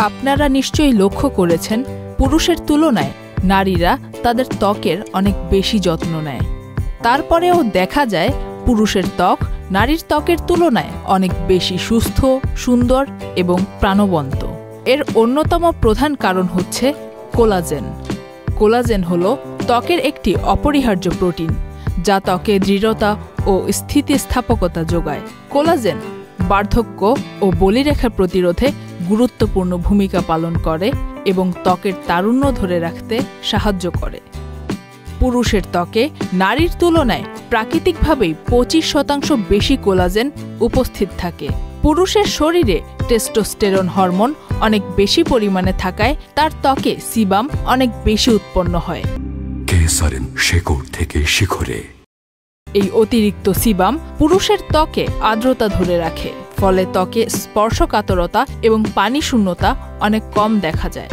আপনারা নিশ্চয়ই লক্ষ্য করেছেন, পুরুষের তুলনায় নারীরা তাদের ত্বকের অনেক বেশি যত্ন নেয়। তারপরেও দেখা যায় পুরুষের ত্বক নারীর ত্বকের তুলনায় অনেক বেশি সুস্থ, সুন্দর এবং প্রাণবন্ত। এর অন্যতম প্রধান কারণ হচ্ছে কোলাজেন। কোলাজেন হল ত্বকের একটি অপরিহার্য প্রোটিন, যা ত্বকে দৃঢ়তা ও স্থিতিস্থাপকতা যোগায়। কোলাজেন বার্ধক্য ও বলিরেখা প্রতিরোধে গুরুত্বপূর্ণ ভূমিকা পালন করে এবং ত্বকের তারুণ্য ধরে রাখতে সাহায্য করে। পুরুষের ত্বকে নারীর তুলনায় প্রাকৃতিকভাবেই 25% বেশি কোলাজেন উপস্থিত থাকে। পুরুষের শরীরে টেস্টোস্টেরন হরমোন অনেক বেশি পরিমাণে থাকায় তার ত্বকে সিবাম অনেক বেশি উৎপন্ন হয়। কেসারের শেকড় থেকে শিখরে। এই অতিরিক্ত সিবাম পুরুষের ত্বকে আর্দ্রতা ধরে রাখে, ফলে ত্বকে স্পর্শকাতরতা এবং পানি শূন্যতা অনেক কম দেখা যায়।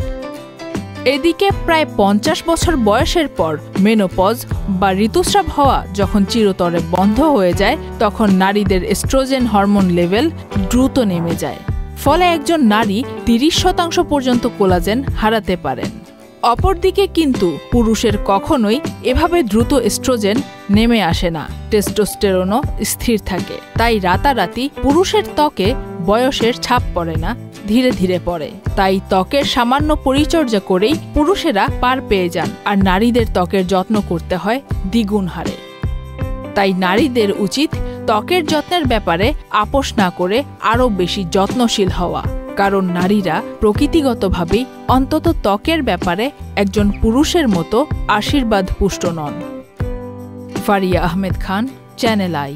এদিকে প্রায় 50 বছর বয়সের পর মেনোপজ বা ঋতুস্রাব হওয়া যখন চিরতরে বন্ধ হয়ে যায়, তখন নারীদের এস্ট্রোজেন হরমোন লেভেল দ্রুত নেমে যায়। ফলে একজন নারী 30% পর্যন্ত কোলাজেন হারাতে পারেন। অপরদিকে কিন্তু পুরুষের কখনোই এভাবে দ্রুত এস্ট্রোজেন নেমে আসে না, টেস্টোস্টেরনও স্থির থাকে। তাই রাতারাতি পুরুষের ত্বকে বয়সের ছাপ পড়ে না, ধীরে ধীরে পড়ে। তাই ত্বকের সামান্য পরিচর্যা করেই পুরুষেরা পার পেয়ে যান, আর নারীদের ত্বকের যত্ন করতে হয় দ্বিগুণ হারে। তাই নারীদের উচিত ত্বকের যত্নের ব্যাপারে আপোষ না করে আরও বেশি যত্নশীল হওয়া, কারণ নারীরা প্রকৃতিগতভাবেই অন্তত ত্বকের ব্যাপারে একজন পুরুষের মতো আশীর্বাদ পুষ্ট নন। Faria Ahmed Khan, channel I.